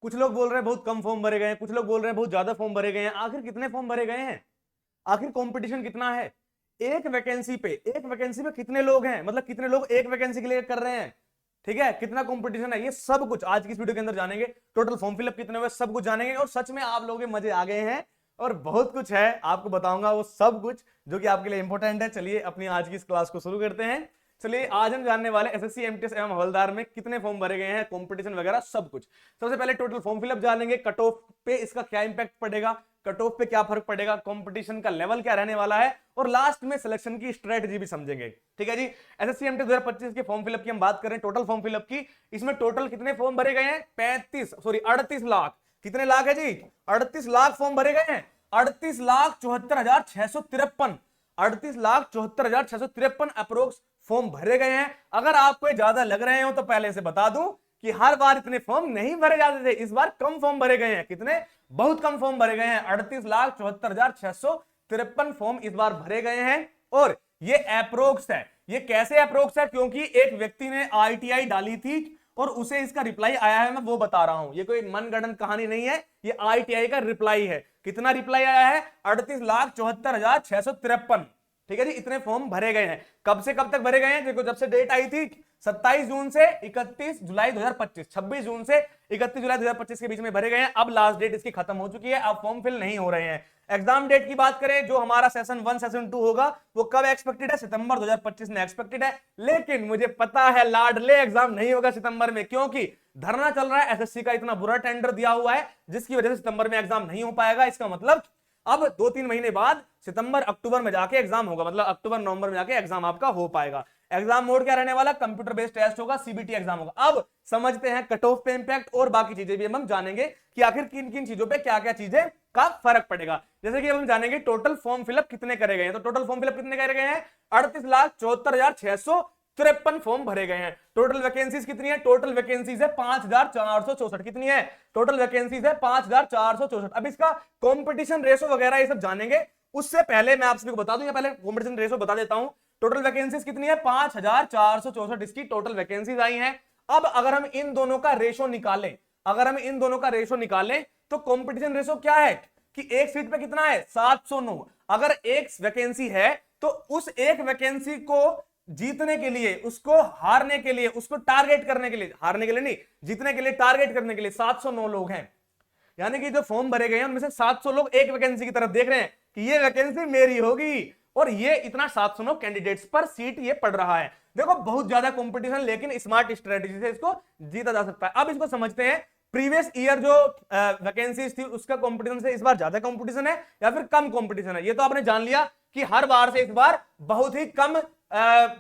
कुछ लोग बोल रहे हैं बहुत कम फॉर्म भरे गए हैं, कुछ लोग बोल रहे हैं बहुत ज्यादा फॉर्म भरे गए हैं। आखिर कितने फॉर्म भरे गए हैं? आखिर कंपटीशन कितना है? एक वैकेंसी पे कितने लोग हैं, मतलब कितने लोग एक वैकेंसी के लिए कर रहे हैं? ठीक है, कितना कंपटीशन है, ये सब कुछ आज की इस वीडियो के अंदर जानेंगे। टोटल फॉर्म फिलअप कितने हुए सब कुछ जानेंगे, और सच में आप लोगों के मजे आ गए हैं। और बहुत कुछ है आपको बताऊंगा वो सब कुछ जो कि आपके लिए इंपॉर्टेंट है। चलिए अपनी आज की इस क्लास को शुरू करते हैं। चलिए आज हम जानने वाले एसएससी एमटीएस एवं हवलदार में कितने फॉर्म भरे गए हैं, कंपटीशन वगैरह सब कुछ। सबसे पहले टोटल फॉर्म फिलअप जानेंगे, कट ऑफ पे इसका क्या इंपैक्ट पड़ेगा, कट ऑफ पे क्या फर्क पड़ेगा, कंपटीशन का लेवल क्या रहने वाला है, और लास्ट में सिलेक्शन की स्ट्रेटजी भी समझेंगे। ठीक है जी। एसएससी एमटीएस 2025 के फॉर्म फिलअप की हम बात करें, टोटल फॉर्म फिलअप की, इसमें टोटल कितने फॉर्म भरे गए हैं? 38 लाख। कितने लाख है जी? 38 लाख फॉर्म भरे गए हैं। 38,74,653 38,74,653 अप्रोक्स फॉर्म भरे गए हैं। अगर आपको ज्यादा लग रहे हो तो पहले से बता दूं कि हर बार इतने फॉर्म नहीं भरे जाते थे, इस बार कम फॉर्म भरे गए हैं। कितने? बहुत कम फॉर्म भरे गए हैं। 38,74,653 फॉर्म इस बार भरे गए हैं। और ये अप्रोक्स है। ये कैसे अप्रोक्स है? क्योंकि एक व्यक्ति ने आईटीआई डाली थी और उसे इसका रिप्लाई आया है, मैं वो बता रहा हूं। ये कोई मनगढ़ंत कहानी नहीं है, ये आईटीआई का रिप्लाई है। कितना रिप्लाई आया है? 38,74,653। ठीक है जी, इतने फॉर्म भरे गए हैं। कब से कब तक भरे गए हैं? देखो, जब से डेट आई थी 27 जून से 31 जुलाई 2025, 26 जून से 31 जुलाई 2025 के बीच में भरे गए हैं। अब लास्ट डेट इसकी खत्म हो चुकी है, अब फॉर्म फिल नहीं हो रहे हैं। एग्जाम डेट की बात करें, जो हमारा सेशन 1 सेशन 2 होगा वो कब एक्सपेक्टेड है? सितंबर 2025 में एक्सपेक्टेड है। लेकिन मुझे पता है लाडले एग्जाम नहीं होगा सितंबर में, क्योंकि धरना चल रहा है। एसएससी का इतना बुरा टेंडर दिया हुआ है जिसकी वजह से सितंबर में एग्जाम नहीं हो पाएगा। इसका मतलब अब 2-3 महीने बाद सितंबर अक्टूबर में जाके एग्जाम होगा, मतलब अक्टूबर नवंबर में जाके एग्जाम आपका हो पाएगा। एग्जाम मोड क्या रहने वाला? कंप्यूटर बेस्ड टेस्ट होगा, सीबीटी एग्जाम होगा। अब समझते हैं कट ऑफ पे इंपैक्ट और बाकी चीजें भी हम जानेंगे कि आखिर किन किन चीजों पे क्या क्या चीजें का फर्क पड़ेगा। जैसे कि हम जानेंगे टोटल फॉर्म फिलअप कितने करे गए हैं। तो टोटल फॉर्म फिलअप कितने करे गए हैं? 38,74,653 फॉर्म भरे गए हैं। टोटल वैकेंसीज कितनी है? टोटल वैकेंसीज है 5,464। कितनी है? टोटल वैकेंसीज है 5,464। अब इसका कंपटीशन रेशो वगैरह ये सब जानेंगे। उससे पहले मैं आप सभी को बता दूं, या पहले कंपटीशन रेशो बता देता हूं। टोटल वैकेंसीज कितनी है? 5,464 इसकी टोटल वैकेंसीज आई हैं। अब अगर हम इन दोनों का रेशो निकालें, तो कंपटीशन रेशो क्या है कि एक सीट पे कितना है? 709। अगर एक वैकेंसी है तो उस एक वैकेंसी को जीतने के लिए, उसको हारने के लिए, उसको टारगेट करने के लिए, हारने के लिए नहीं, जीतने के लिए, टारगेट करने के लिए 709 लोग हैं। यानी कि जो फॉर्म भरे गए हैं उनमें से 700 लोग एक वैकेंसी की तरफ देख रहे हैं कि ये वैकेंसी मेरी होगी, और ये इतना 709 कैंडिडेट्स पर सीट ये पड़ रहा है। देखो बहुत ज्यादा कंपटीशन, लेकिन स्मार्ट स्ट्रेटेजी से इसको जीता जा सकता है। अब इसको समझते हैं, प्रीवियस ईयर जो वैकेंसीज थी उसका कंपटीशन से इस बार ज्यादा कंपटीशन है या फिर कम कंपटीशन है। ये तो आपने जान लिया कि हर बार से इस बार बहुत ही कम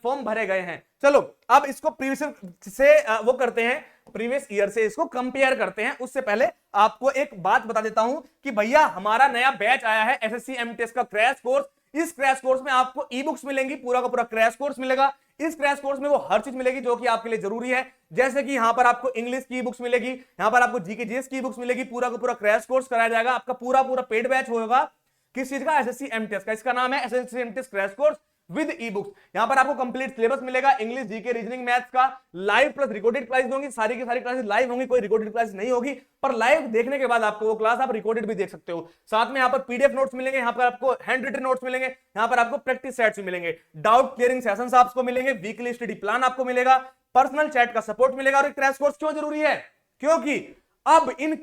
फॉर्म भरे गए हैं। चलो अब इसको प्रीवियस से वो करते हैं, प्रीवियस ईयर से इसको कंपेयर करते हैं। उससे पहले आपको एक बात बता देता हूं कि भैया हमारा नया बैच आया है एसएससी एमटीएस का क्रैश कोर्स। इस क्रैश कोर्स में आपको ई बुक्स मिलेंगी, पूरा का पूरा क्रैश कोर्स मिलेगा। इस क्रैश कोर्स में वो हर चीज मिलेगी जो कि आपके लिए जरूरी है। जैसे कि यहां पर आपको इंग्लिश की बुक्स मिलेगी, यहां पर आपको जीके जीएस की बुक्स मिलेगी। पूरा का पूरा क्रैश कोर्स कराया जाएगा, आपका पूरा पूरा पेड बैच होगा। किस चीज का? एसएससी एमटीएस का। इसका नाम है SSC MTS crash course with e books. यहां पर आपको कंप्लीट सिलेबस मिलेगा, इंग्लिश, जीके, रीजनिंग, मैथ्स का। लाइव प्लस रिकॉर्डेड क्लासेस होंगी, सारी की सारी क्लासेस लाइव होंगी, कोई रिकॉर्डेड क्लास नहीं होगी। पर लाइव देखने के बाद आपको वो क्लास आप रिकॉर्डेड भी देख सकते हो। साथ में यहाँ पर पीडीएफ नोट्स मिलेंगे, यहाँ पर आपको हैंड रिटन नोट्स मिलेंगे, यहाँ पर आपको प्रैक्टिस सेट्स भी मिलेंगे, डाउट क्लियरिंग सेशंस आपको मिलेंगे, वीकली स्टडी प्लान आपको मिलेगा, पर्सनल चैट का सपोर्ट मिलेगा। और क्रैश कोर्स क्यों जरूरी है? क्योंकि अब इन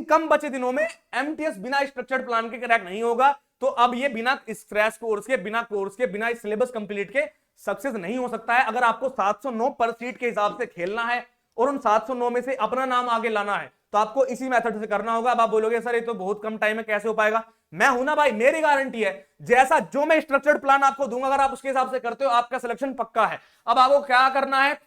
कम बचे दिनों में एमटीएस बिना स्ट्रक्चर्ड प्लान के क्रैक नहीं होगा। तो अब ये बिना इस क्रैश कोर्स के, बिना इस सिलेबस कंप्लीट के सक्सेस नहीं हो सकता है। अगर आपको 709 पर सीट के हिसाब से खेलना है और उन 709 में से अपना नाम आगे लाना है तो आपको इसी मेथड से करना होगा। अब आप बोलोगे सर ये तो बहुत कम टाइम में कैसे हो पाएगा? मैं हूं ना भाई, मेरी गारंटी है। जैसा जो मैं स्ट्रक्चर्ड प्लान आपको दूंगा, अगर आप उसके हिसाब से करते हो, आपका सिलेक्शन पक्का है। अब आपको क्या करना है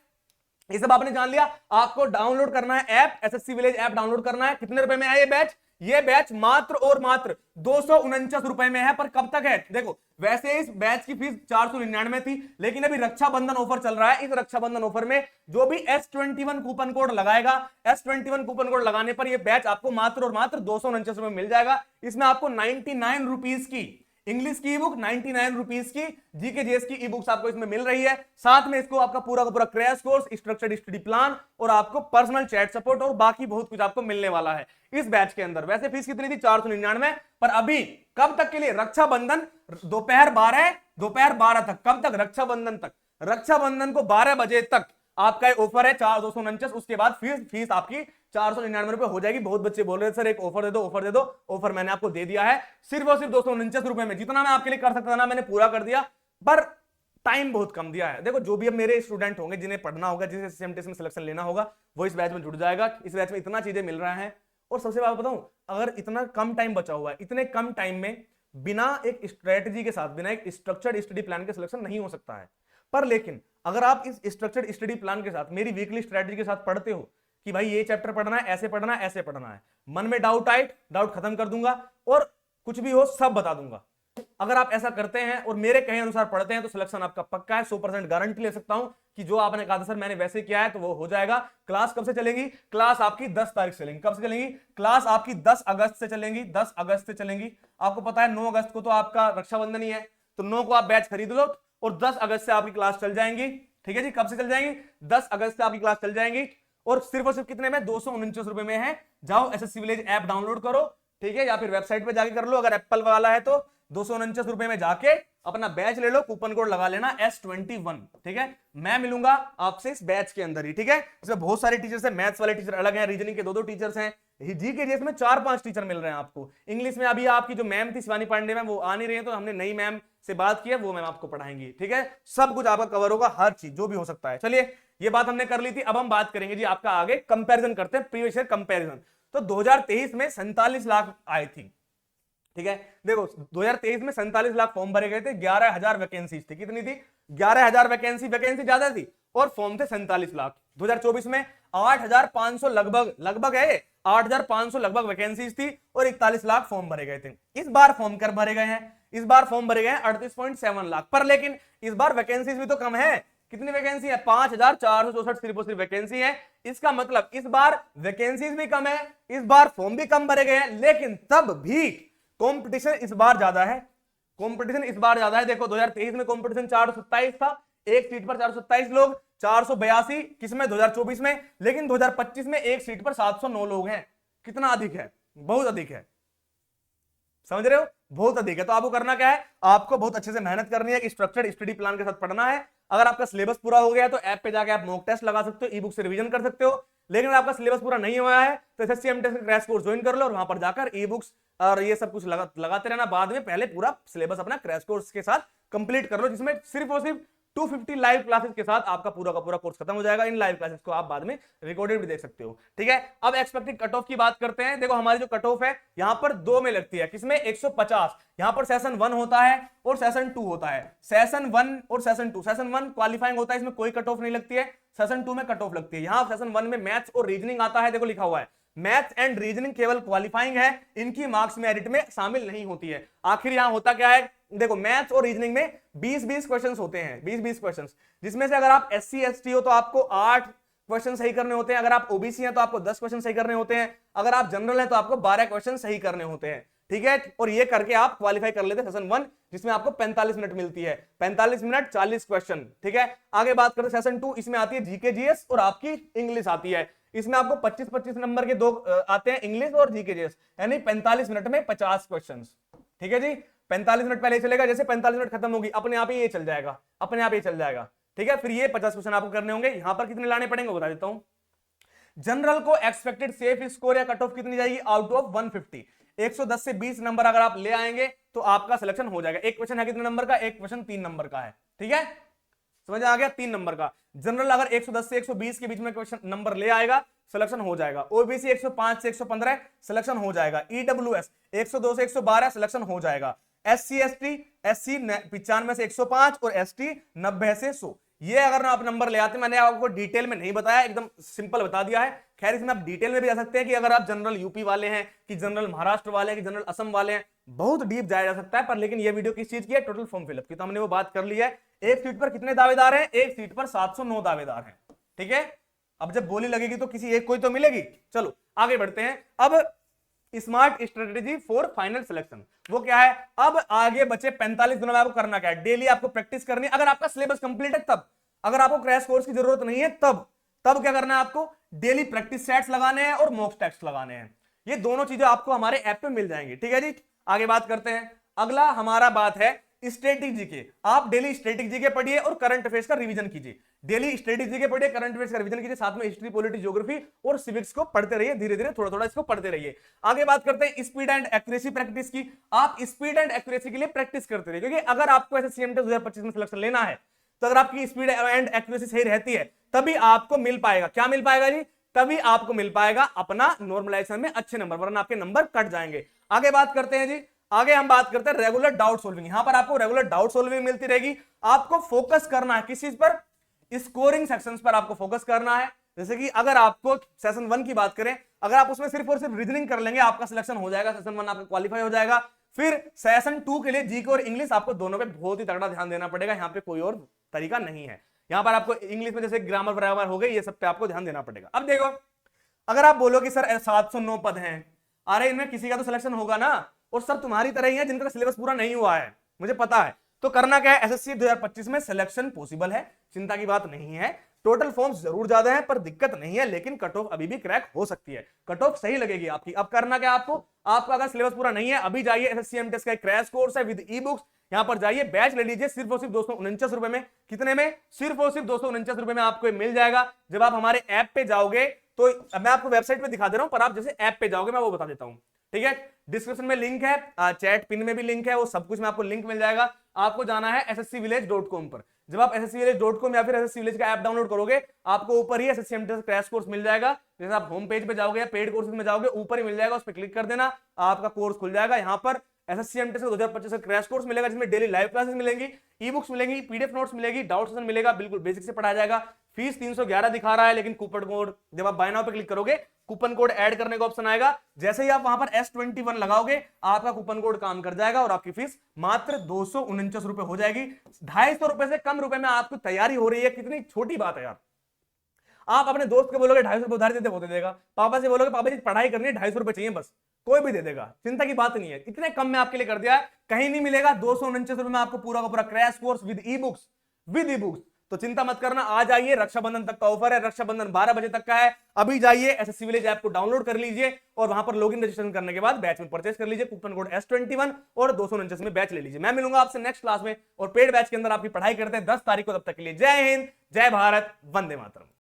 ये सब आपने जान लिया। आपको डाउनलोड करना है app, SSC village app download करना है। कितने रुपए में है ये बैच? ये बैच मात्र और मात्र 249 रुपए में है। पर कब तक है? देखो वैसे इस बैच की फीस 499 थी, लेकिन अभी रक्षाबंधन ऑफर चल रहा है। इस रक्षाबंधन ऑफर में जो भी S21 कूपन कोड लगाएगा, S21 कूपन कोड लगाने पर यह बैच आपको मात्र और मात्र 249 रुपए मिल जाएगा। इसमें आपको 99 रुपीज की इंग्लिश की ई बुक 99 रुपीज की, जीके जीएस की ई बुक्स आपको इसमें मिल रही है। साथ में इसको आपका पूरा का पूरा crash course, structured study plan और आपको पर्सनल चैट सपोर्ट और बाकी बहुत कुछ आपको मिलने वाला है इस बैच के अंदर। वैसे फीस कितनी थी? 499, पर अभी कब तक के लिए? रक्षाबंधन दोपहर 12 तक। कब तक? रक्षाबंधन तक। रक्षाबंधन को 12 बजे तक आपका ऑफर है 4,249। उसके बाद फीस आपकी 499 रुपए हो जाएगी। बहुत बच्चे बोल रहे हैं सर एक ऑफर दे दो, ऑफर दे दो। ऑफर मैंने आपको दे दिया है सिर्फ और सिर्फ 249 रुपए में। जितना मैं आपके लिए कर सकता था ना मैंने पूरा कर दिया, पर टाइम बहुत कम दिया है। देखो जो भी अब मेरे स्टूडेंट होंगे जिन्हें पढ़ना होगा, जिसे सीएमटीएस में सिलेक्शन लेना होगा, वो इस बैच में जुड़ जाएगा। इस बैच में इतना चीजें मिल रहा है। और सबसे बात बताऊं, अगर इतना कम टाइम बचा हुआ है, इतने कम टाइम में बिना एक स्ट्रेटजी के साथ, बिना एक स्ट्रक्चर्ड स्टडी प्लान के सिलेक्शन नहीं हो सकता है। पर लेकिन अगर आप इस स्ट्रक्चर्ड स्टडी प्लान के साथ, मेरी वीकली स्ट्रेटजी के साथ पढ़ते हो कि भाई ये चैप्टर पढ़ना है, ऐसे पढ़ना है, ऐसे पढ़ना है, मन में डाउट आए, डाउट खत्म कर दूंगा और कुछ भी हो सब बता दूंगा। अगर आप ऐसा करते हैं और मेरे कहे अनुसार पढ़ते हैं तो सिलेक्शन आपका पक्का है। 100% गारंटी ले सकता हूं कि जो आपने कहा था सर मैंने वैसे किया है तो वो हो जाएगा। क्लास कब से चलेगी? क्लास आपकी 10 तारीख से चलेगी। कब से चलेगी? क्लास आपकी 10 अगस्त से चलेंगी। 10 अगस्त से चलेंगी। आपको पता है 9 अगस्त को तो आपका रक्षाबंधन ही है, तो 9 को आप बैच खरीद लो और 10 अगस्त से आपकी क्लास चल जाएंगी। ठीक है जी, कब से चल जाएंगी? 10 अगस्त से आपकी क्लास चल जाएंगी। और सिर्फ कितने में? 249 रुपए में है। जाओ एसएससी विलेज ऐप डाउनलोड करो, ठीक है, या फिर वेबसाइट पे जाके कर लो। अगर एप्पल वाला है तो 249 रुपए में जाके अपना बैच ले लो, कूपन कोड लगा लेना S21। ठीक है, मैं मिलूंगा आपसे इस बैच के अंदर ही। ठीक है, इसमें बहुत सारे टीचर्स हैं। मैथ्स वाले टीचर अलग हैं, रीजनिंग के 2-2 टीचर्स हैं, जी के जीएस में 4-5 टीचर मिल रहे हैं आपको। इंग्लिश में अभी आपकी जो मैम थी शिवानी पांडे मैम, वो आ नहीं रही है, तो हमने नई मैम से बात की है, वो मैम आपको पढ़ाएंगी। ठीक है, सब कुछ आपका कवर होगा, हर चीज जो भी हो सकता है। चलिए ये बात हमने कर ली थी। अब हम बात करेंगे जी आपका आगे कंपैरिजन करते हैं, प्रीवियस ईयर कंपैरिजन। तो 2023 में 47 लाख आई थी। ठीक है, देखो 2023 में 47 लाख फॉर्म भरे गए थे, 11,000 वैकेंसीज थी। कितनी थी? 11,000 वैकेंसी ज्यादा थी और फॉर्म थे 47 लाख। 2024 में 8,500 लगभग है, 8,500 लगभग वैकेंसीज थी और 41 लाख फॉर्म भरे गए थे। इस बार फॉर्म कर भरे गए हैं, इस बार फॉर्म भरे गए हैं 38.7 लाख। पर लेकिन इस बार वैकेंसीज भी तो कम है। कितनी वैकेंसी है? 5,464 सिर्फ और सिर्फ वैकेंसी है। इसका मतलब इस बार वैकेंसीज भी कम है, इस बार फॉर्म भी कम भरे गए हैं, लेकिन तब भी कंपटीशन इस बार ज्यादा है। कंपटीशन इस बार ज्यादा है। देखो 2023 में कंपटीशन 427 था, एक सीट पर 427 लोग, 482 किसमें? 2024 में। लेकिन 2025 में एक सीट पर 709 लोग हैं। कितना अधिक है? बहुत अधिक है, समझ रहे हो? बहुत अधिक है। तो आपको करना क्या है? आपको बहुत अच्छे से मेहनत करनी है, स्ट्रक्चर्ड स्टडी प्लान के साथ पढ़ना है। अगर आपका सिलेबस पूरा हो गया तो ऐप पे जाके आप मॉक टेस्ट लगा सकते हो, ई बुक से रिवीजन कर सकते हो। लेकिन अगर आपका सिलेबस पूरा नहीं हुआ है तो एसएससी एमटीएस का क्रैश कोर्स ज्वाइन कर लो और वहां पर जाकर ई बुक्स और ये सब कुछ लगाते रहना। बाद में पहले पूरा सिलेबस अपना क्रैश कोर्स के साथ कंप्लीट कर लो, जिसमें सिर्फ और सिर्फ 250 लाइव क्लासेस के साथ आपका पूरा का पूरा कोर्स खत्म हो जाएगा। इन लाइव क्लासेस को आप बाद में रिकॉर्डेड भी देख सकते हो। ठीक है, अब एक्सपेक्टेड कट ऑफ की बात करते हैं। देखो हमारी जो कट ऑफ है यहां पर 2 में लगती है। किसमें? 150। यहां पर सेशन 1 होता है और सेशन 2 होता है। सेशन 1 और सेशन 2, सेशन 1 क्वालिफाइंग होता है, इसमें कोई कट ऑफ नहीं लगती है। सेशन 2 में कट ऑफ लगती है। यहां सेशन 1 में मैथ्स और रीजनिंग आता है, देखो लिखा हुआ है मैथ्स एंड रीजनिंग केवल क्वालिफाइंग है, इनकी मार्क्स मेरिट में शामिल नहीं होती है। आखिर यहां होता क्या है? देखो मैथ्स और रीजनिंग में 20-20 क्वेश्चंस होते हैं, 20-20 क्वेश्चंस, जिसमें से अगर आप SC ST हो तो आपको 8 क्वेश्चन सही करने होते हैं, अगर आप ओबीसी हैं तो आपको 10 क्वेश्चन सही करने होते हैं, अगर आप जनरल हैं तो आपको 12 क्वेश्चन सही करने होते हैं। ठीक है, और ये करके आप क्वालिफाई कर लेते हैं सेशन 1, जिसमें आपको 45 मिनट मिलती है। 45 मिनट 40 क्वेश्चन। ठीक है, आगे बात करते हैं सेशन 2, इसमें आती है जीके जीएस और आपकी इंग्लिश आती है। इसमें आपको 25-25 नंबर के 2 आते हैं, इंग्लिश और जीके जीएस, यानी 45 मिनट में 50 क्वेश्चन। ठीक है जी, 45 मिनट पहले चलेगा, जैसे 45 मिनट खत्म होगी अपने आप ही ये चल जाएगा, अपने आप ये चल जाएगा। ठीक है, फिर ये 50 क्वेश्चन आपको करने होंगे। यहां पर कितने लाने पड़ेंगे बता देता हूं। जनरल को एक्सपेक्टेड सेफ स्कोर या कट ऑफ कितनी जाएगी? Out of 150। 110 से 20 नंबर अगर आप ले आएंगे तो आपका सिलेक्शन हो जाएगा। एक क्वेश्चन है कितने नंबर का? एक क्वेश्चन 3 नंबर का है। ठीक है, समझ आ गया? 3 नंबर का। जनरल अगर 110 से 120 के बीच में क्वेश्चन नंबर ले आएगा, सिलेक्शन हो जाएगा। ओबीसी 105 से 115 सिलेक्शन हो जाएगा। ईडब्ल्यूएस 102 से 112 सिलेक्शन हो जाएगा। SC ST, SC 95 से 105 और ST 90 से 100। ये अगर आप नंबर ले आते, मैंने आपको डिटेल में नहीं बताया, एकदम सिंपल बता दिया है। खैर इसमें आप डिटेल में भी जा सकते हैं कि अगर आप जनरल यूपी वाले हैं कि जनरल महाराष्ट्र वाले हैं कि जनरल असम वाले हैं, बहुत डीप जाया जा सकता है। पर लेकिन ये वीडियो किस चीज की है? टोटल फॉर्म फिलअप की, तो हमने वो बात कर ली है। एक सीट पर कितने दावेदार हैं? एक सीट पर 709 दावेदार हैं। ठीक है, अब जब बोली लगेगी तो किसी एक कोई तो मिलेगी। चलो आगे बढ़ते हैं। अब smart strategy for final selection. वो क्या है? अब आगे बचे 45 दिनों में आपको करना क्या है? डेली आपको प्रैक्टिस करनी है। अगर आपका सिलेबस कंप्लीट है तब, अगर आपको क्रैश कोर्स की जरूरत नहीं है तब क्या करना है? आपको डेली प्रैक्टिस सेट्स लगाने हैं और मॉक टेस्ट लगाने हैं। ये दोनों चीजें आपको हमारे ऐप पे मिल जाएंगी। ठीक है जी, आगे बात करते हैं। अगला हमारा बात है स्ट्रेटेजी के। आप डेली स्ट्रेटेजी के पढ़िए और करंट अफेयर्स का रिवीजन कीजिए। डेली स्ट्रेटेजी के पढ़िए, करंट अफेयर्स का रिवीजन कीजिए, साथ में हिस्ट्री, पॉलिटी, ज्योग्राफी और सिविक्स को पढ़ते रहिए। धीरे धीरे थोड़ा थोड़ा इसको पढ़ते रहिए। आगे बात करते हैं स्पीड एंड एक्यूरेसी प्रैक्टिस की। आप स्पीड एंड एक्यूरेसी के लिए प्रैक्टिस करते रहिए, क्योंकि अगर आपको एसएससी 2025 में सिलेक्शन लेना है तो अगर आपकी स्पीड एंड एक्यूरेसी सही रहती है तभी आपको मिल पाएगा। क्या मिल पाएगा जी? तभी आपको मिल पाएगा अपना नॉर्मलाइजेशन में अच्छे नंबर, वरना आपके नंबर कट जाएंगे। आगे बात करते हैं जी, आगे हम बात करते हैं रेगुलर डाउट सॉल्विंग। यहां पर आपको रेगुलर डाउट सॉल्विंग मिलती रहेगी। आपको फोकस करना है किस चीज पर? स्कोरिंग सेक्शंस पर आपको फोकस करना है। जैसे कि अगर आपको सेशन 1 की बात करें, अगर आप उसमें सिर्फ और सिर्फ रीजनिंग कर लेंगे आपका सिलेक्शन हो जाएगा, सेशन 1 आपका क्वालिफाई हो जाएगा। फिर सेशन 2 के लिए जीके और इंग्लिश आपको दोनों पे बहुत ही तगड़ा ध्यान देना पड़ेगा। यहां पे कोई और तरीका नहीं है। यहां पर आपको इंग्लिश में जैसे ग्रामर व्रामर हो गए, ये सब पे आपको ध्यान देना पड़ेगा। अब देखो, अगर आप बोलो कि सर 709 पद हैं, अरे इनमें किसी का तो सिलेक्शन होगा ना, और सब तुम्हारी तरह ही है जिनका सिलेबस पूरा नहीं हुआ है, मुझे पता है। तो करना क्या है? एसएससी 2025 में सिलेक्शन पॉसिबल है, चिंता की बात नहीं है। टोटल फॉर्म्स जरूर ज्यादा है पर दिक्कत नहीं है, लेकिन कट ऑफ अभी भी क्रैक हो सकती है, कट ऑफ सही लगेगी आपकी। अब करना क्या आपको? आपका अगर सिलेबस पूरा नहीं है, अभी जाइए एसएससी एमटेस का क्रैश कोर्स है विद ई बुक्स, यहां पर जाइए, बैच ले लीजिए सिर्फ और सिर्फ 249 रुपए में। कितने में? सिर्फ और सिर्फ 249 रुपए में आपको मिल जाएगा। जब आप हमारे ऐप पे जाओगे तो मैं आपको वेबसाइट पे दिखा दे रहा हूं, पर आप जैसे ऐप पे जाओगे मैं वो बता देता हूं। ठीक है, डिस्क्रिप्शन में लिंक है, चैट पिन में भी लिंक है, वो सब कुछ में आपको लिंक मिल जाएगा। आपको जाना है sscvillage.com पर। जब आप sscvillage.com या फिर एसएससी विलेज का ऐप डाउनलोड करोगे, आपको ऊपर ही एसएससी एमटेस क्रैश कोर्स मिल जाएगा। जैसे आप होम पेज पे जाओगे या पेड कोर्सेज में जाओगे, ऊपर ही मिल जाएगा, उस पर क्लिक कर देना, आपका कोर्स खुल जाएगा। यहाँ पर एसएससी एमटेस का 2025 का क्रैश कोर्स मिलेगा, जिसमें डेली लाइव क्लासेस मिलेंगी, ई बुक्स मिलेंगी, पीडीएफ नोट्स मिलेगी, डाउट सेशन मिलेगा, बिल्कुल बेसिक से पढ़ाया जाएगा। फीस 311 दिखा रहा है, लेकिन कूपन कोड जब आप बाय नाउ पे क्लिक करोगे, कूपन कोड ऐड करने का ऑप्शन आएगा। जैसे ही आप वहां पर S21 लगाओगे, आपका कूपन कोड काम कर जाएगा और आपकी फीस मात्र 249 रुपए हो जाएगी। 250 रुपए से कम रुपए में आपकी तैयारी हो रही है। कितनी छोटी बात है यार। आप अपने दोस्त को बोलोगे 250 रुपए उधार देते, वो दे देगा। पापा से बोलोगे पापा जी पढ़ाई करनी है, 250 रुपए चाहिए, बस कोई भी दे देगा, चिंता की बात नहीं है। इतने कम में आपके लिए कर दिया है, कहीं नहीं मिलेगा। 249 रुपए में आपको पूरा का पूरा crash course with e books. तो चिंता मत करना, आ जाइए, रक्षाबंधन तक का ऑफर है, रक्षाबंधन 12 बजे तक का है। अभी जाइए एसएससी विलेज ऐप को डाउनलोड कर लीजिए और वहां पर लॉगिन रजिस्ट्रेशन करने के बाद बैच में परचेस कर लीजिए, कूपन कोड S21 और 249 में बैच ले लीजिए। मैं मिलूंगा आपसे नेक्स्ट क्लास में और पेड बैच के अंदर आपकी पढ़ाई करते हैं 10 तारीख को। तब तक के लिए जय हिंद, जय भारत, वंदे मातरम।